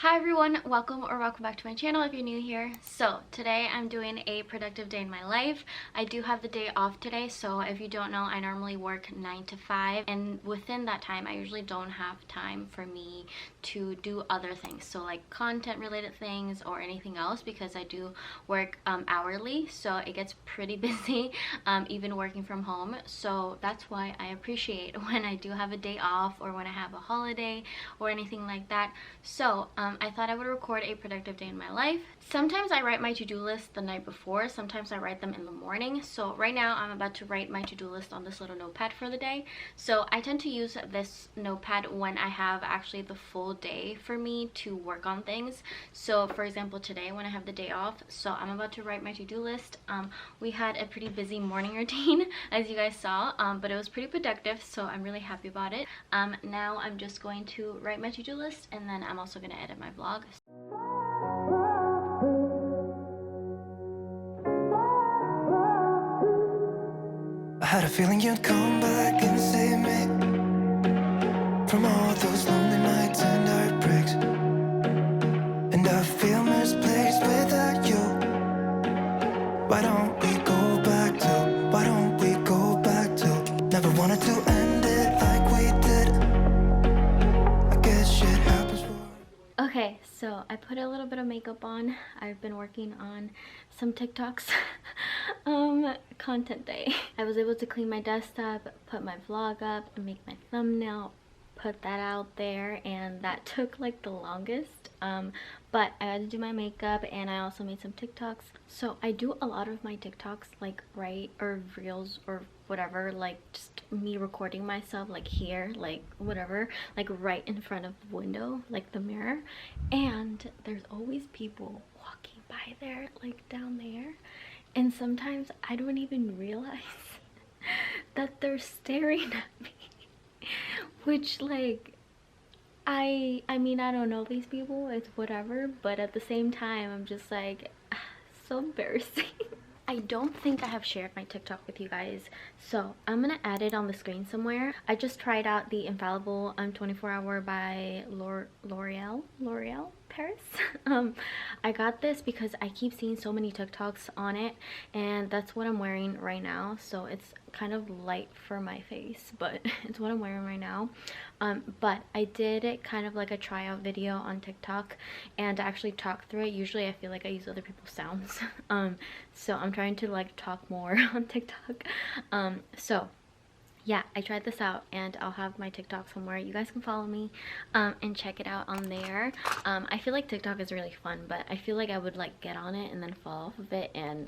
Hi everyone, welcome back to my channel if you're new here. So today I'm doing a productive day in my life. I do have the day off today, so if you don't know, I normally work 9 to 5, and within that time I usually don't have time for me to do other things, so like content related things or anything else, because I do work hourly, so it gets pretty busy even working from home. So that's why I appreciate when I do have a day off or when I have a holiday or anything like that. So I thought I would record a productive day in my life. Sometimes I write my to-do list the night before, sometimes I write them in the morning. So right now I'm about to write my to-do list on this little notepad for the day. So I tend to use this notepad when I have actually the full day for me to work on things. So for example, today when I have the day off, so I'm about to write my to-do list. We had a pretty busy morning routine as you guys saw, but it was pretty productive, so I'm really happy about it. Now I'm just going to write my to-do list, and then I'm also going to edit my vlog. I had a feeling you'd come back and save me from all those lonely nights and heartbreaks, and I feel misplaced without you. Why don't we go back to, why don't we go back to, never wanted to end it like we did. I guess shit happens for... Okay, so I put a little bit of makeup on. I've been working on some TikToks. Content day. I was able to clean my desktop, put my vlog up, and make my thumbnail, put that out there, and that took like the longest. But I had to do my makeup, and I also made some TikToks. So I do a lot of my TikToks like or reels or whatever, like just me recording myself like here, like whatever, like right in front of the window, like the mirror, and there's always people walking by there, like down there, and sometimes I don't even realize that they're staring at me, which like I mean, I don't know these people, it's whatever, but at the same time I'm just like, so embarrassing. I don't think I have shared my TikTok with you guys, so I'm gonna add it on the screen somewhere. I just tried out the Infallible 24 Hour by L'Oreal Paris. I got this because I keep seeing so many TikToks on it, and that's what I'm wearing right now. So it's kind of light for my face, but it's what I'm wearing right now. But I did it kind of like a tryout video on TikTok, and actually talk through it. Usually I feel like I use other people's sounds, so I'm trying to like talk more on TikTok. So yeah, I tried this out, and I'll have my TikTok somewhere. You guys can follow me and check it out on there. I feel like TikTok is really fun, but I feel like I would like get on it and then fall off of it, and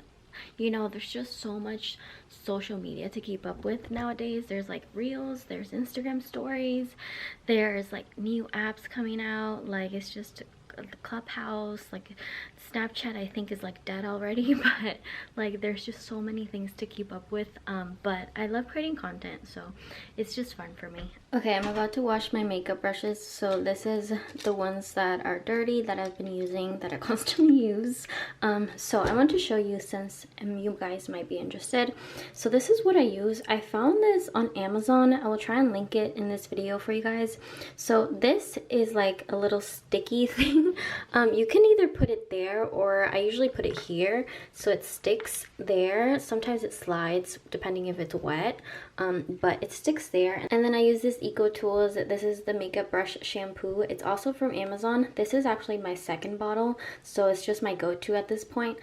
you know, there's just so much social media to keep up with nowadays. There's like reels, there's Instagram stories, there's like new apps coming out, like it's just the clubhouse, like Snapchat I think is like dead already, but like there's just so many things to keep up with. But I love creating content, so it's just fun for me. Okay, I'm about to wash my makeup brushes. So this is the ones that are dirty that I've been using, that I constantly use. So I want to show you since you guys might be interested. So this is what I use. I found this on Amazon. I will try and link it in this video for you guys. So this is like a little sticky thing. You can either put it there, or I usually put it here so it sticks there. Sometimes it slides depending if it's wet, but it sticks there. And then I use this Eco Tools. This is the makeup brush shampoo. It's also from Amazon. This is actually my second bottle, so it's just my go-to at this point.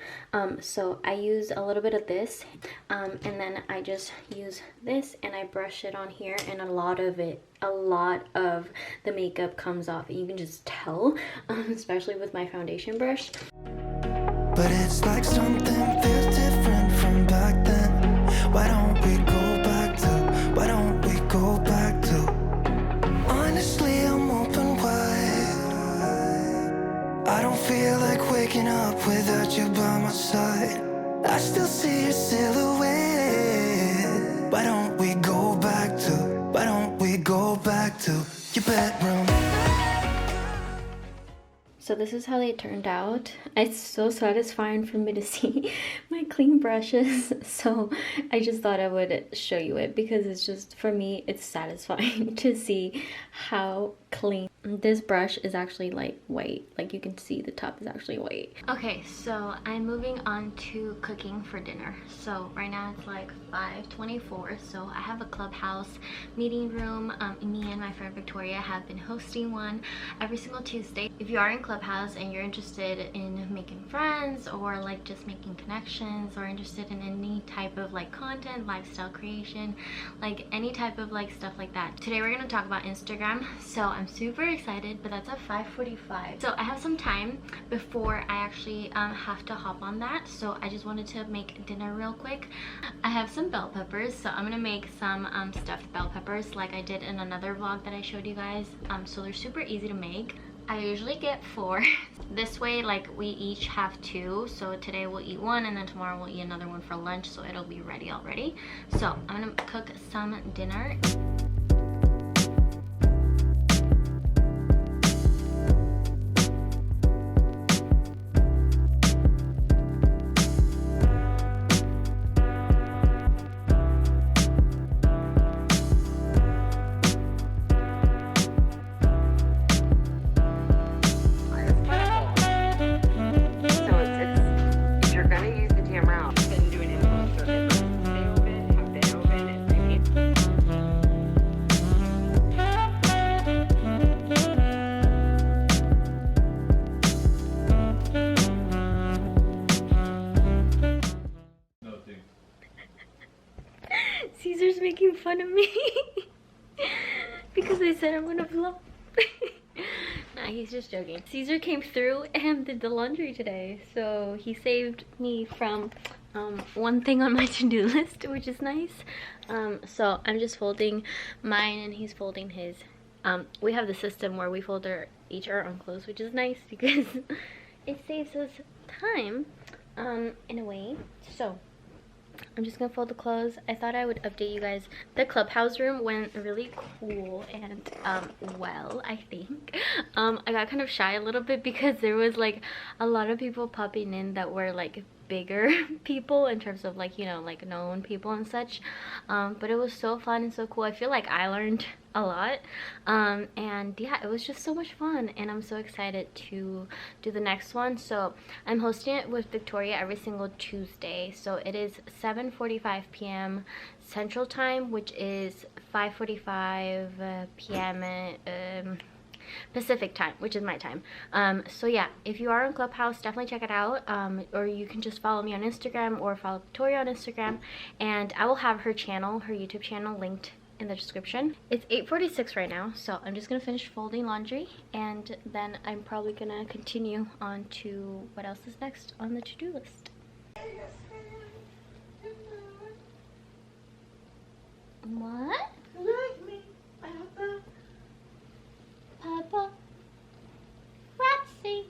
So I use a little bit of this, and then I just use this and I brush it on here, and a lot of the makeup comes off. You can just tell, especially with my foundation brush. But it's like something feels different from back then. Why don't we go back to, why don't we go back to? Honestly, I'm open wide. I don't feel like waking up without you by my side. I still see your silhouette. Why don't we go back to, why don't we go back to your bedroom? So this is how they turned out. It's so satisfying for me to see my clean brushes. So I just thought I would show you it because it's just, for me, it's satisfying to see how clean. This brush is actually like white. Like you can see the top is actually white. Okay, so I'm moving on to cooking for dinner. So right now it's like 5:24. So I have a clubhouse meeting room. Me and my friend Victoria have been hosting one every single Tuesday. If you are in Clubhouse and you're interested in making friends, or like just making connections, or interested in any type of like content, lifestyle creation, like any type of like stuff like that, today we're going to talk about Instagram. So I'm super excited, but that's at 5:45. So I have some time before I actually have to hop on that. So I just wanted to make dinner real quick. I have some bell peppers, so I'm gonna make some stuffed bell peppers like I did in another vlog that I showed you guys. So they're super easy to make. I usually get 4. This way, like, we each have 2. So today we'll eat 1, and then tomorrow we'll eat another one for lunch, so it'll be ready already. So I'm gonna cook some dinner. Caesar's making fun of me because I said I'm gonna vlog. Nah, he's just joking. Caesar came through and did the laundry today, so he saved me from one thing on my to-do list, which is nice. So I'm just folding mine and he's folding his. We have the system where we fold each our own clothes, which is nice because it saves us time in a way. So I'm just gonna fold the clothes. I thought I would update you guys. The clubhouse room went really cool and well, I think. I got kind of shy a little bit because there was like a lot of people popping in that were like bigger people in terms of like, you know, like known people and such. But it was so fun and so cool. I feel like I learned a lot, and yeah, it was just so much fun, and I'm so excited to do the next one. So I'm hosting it with Victoria every single Tuesday. So it is 7:45 p.m. Central Time, which is 5:45 p.m. Pacific time, which is my time. So yeah, if you are on Clubhouse, definitely check it out, or you can just follow me on Instagram or follow Victoria on Instagram, and I will have her channel, her YouTube channel, linked in the description. It's 8:46 right now, so I'm just gonna finish folding laundry, and then I'm probably gonna continue on to what else is next on the to-do list. What? Papa, Roxy.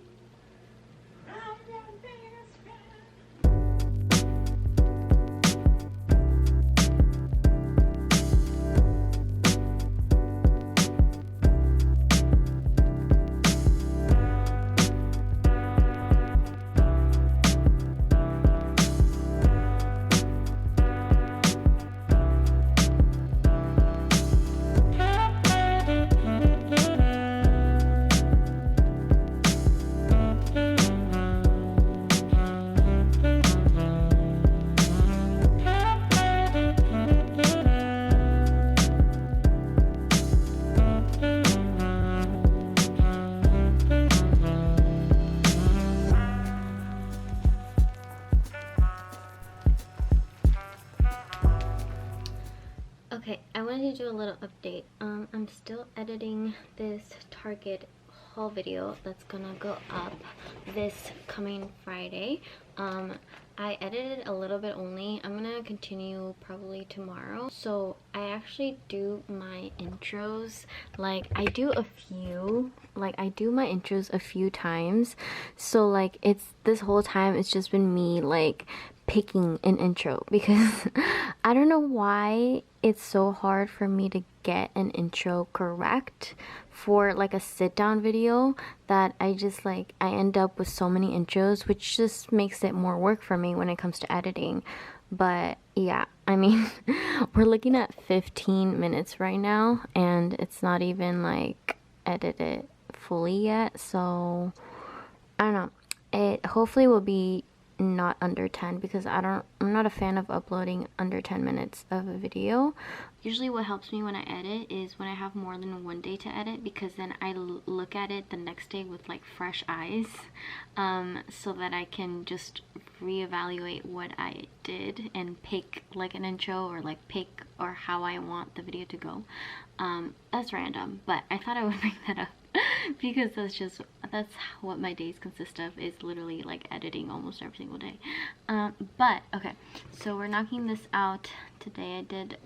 little update. I'm still editing this Target haul video that's gonna go up this coming Friday. I edited a little bit only. I'm gonna continue probably tomorrow. So I actually do my intros, like I do my intros a few times. So like it's this whole time it's just been me like picking an intro because I don't know why it's so hard for me to get an intro correct for like a sit down video, that I end up with so many intros, which just makes it more work for me when it comes to editing. But yeah, I mean, we're looking at 15 minutes right now and it's not even like edited fully yet, so I don't know. It hopefully will be not under 10 because I'm not a fan of uploading under 10 minutes of a video. Usually what helps me when I edit is when I have more than one day to edit, because then I look at it the next day with like fresh eyes, so that I can just reevaluate what I did and pick like an intro or like pick or how I want the video to go. That's random, but I thought I would bring that up because that's what my days consist of, is literally like editing almost every single day. But okay, so we're knocking this out today. I did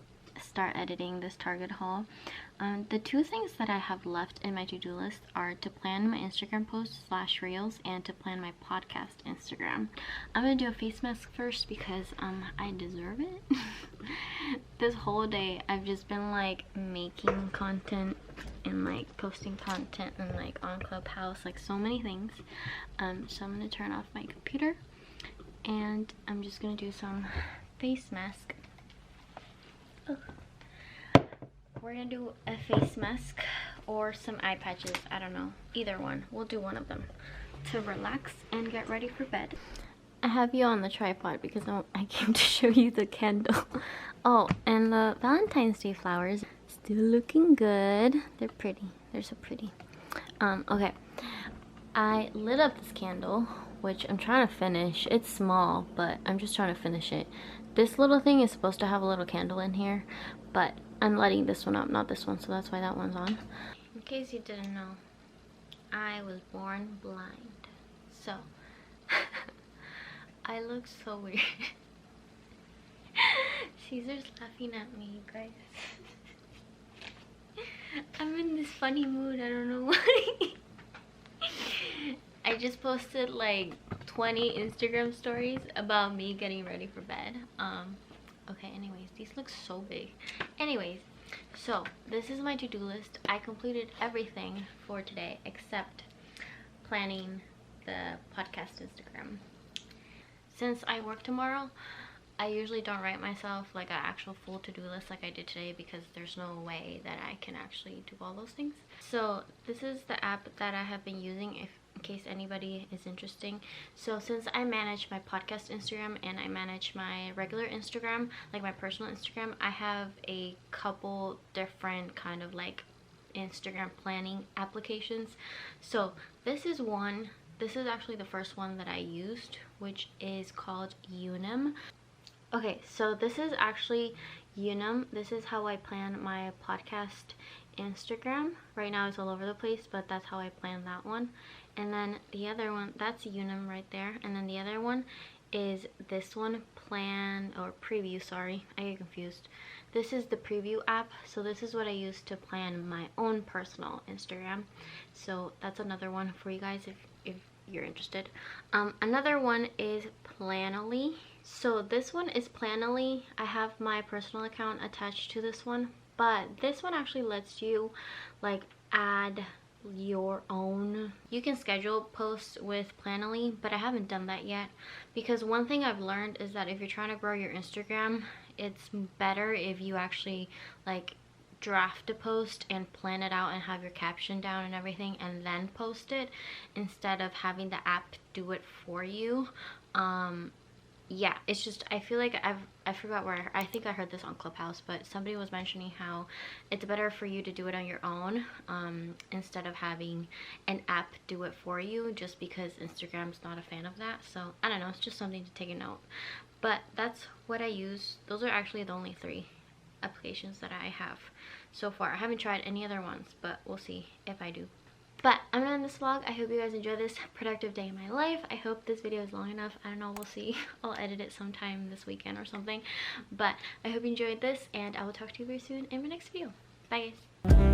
start editing this Target haul. The two things that I have left in my to-do list are to plan my Instagram posts / reels and to plan my podcast Instagram. I'm gonna do a face mask first because I deserve it. This whole day I've just been like making content and like posting content and like on Clubhouse, like so many things. So I'm gonna turn off my computer and I'm just gonna do some face mask. Oh. We're gonna do a face mask or some eye patches, I don't know, either one. We'll do one of them to relax and get ready for bed. I have you on the tripod because I came to show you the candle. Oh, and the Valentine's Day flowers still looking good. They're pretty. They're so pretty. Okay. I lit up this candle, which I'm trying to finish. It's small, but I'm just trying to finish it. This little thing is supposed to have a little candle in here, but I'm lighting this one up, not this one, so that's why that one's on. In case you didn't know, I was born blind. So, I look so weird. Caesar's laughing at me, you guys. I'm in this funny mood, I don't know why. I just posted like 20 Instagram stories about me getting ready for bed. Okay, anyways, these look so big. Anyways, so this is my to-do list. I completed everything for today except planning the podcast Instagram. Since I work tomorrow, I usually don't write myself like an actual full to-do list like I did today, because there's no way that I can actually do all those things. So this is the app that I have been using in case anybody is interesting. So since I manage my podcast Instagram and I manage my regular Instagram, like my personal Instagram, I have a couple different kind of like Instagram planning applications. So this is one. This is actually the first one that I used, which is called Unum. Okay, so this is actually Unum. This is how I plan my podcast Instagram. Right now it's all over the place, but that's how I plan that one. And then the other one, that's Unum right there. And then the other one is this one, Preview, sorry, I get confused. This is the Preview app. So this is what I use to plan my own personal Instagram. So that's another one for you guys if you're interested. Another one is Planoly. So this one is Planoly. I have my personal account attached to this one, but this one actually lets you like add your own. You can schedule posts with Planoly, but I haven't done that yet, because one thing I've learned is that if you're trying to grow your Instagram, it's better if you actually like draft a post and plan it out and have your caption down and everything and then post it, instead of having the app do it for you. Yeah, it's just, I feel like I forgot where, I think I heard this on Clubhouse, but somebody was mentioning how it's better for you to do it on your own, instead of having an app do it for you, just because Instagram's not a fan of that. So I don't know, it's just something to take a note. But that's what I use. Those are actually the only 3 applications that I have. so far. I haven't tried any other ones, but we'll see if I do. But I'm gonna end this vlog. I hope you guys enjoy this productive day in my life. I hope this video is long enough. I don't know, we'll see. I'll edit it sometime this weekend or something. But I hope you enjoyed this, and I will talk to you very soon in my next video. Bye guys.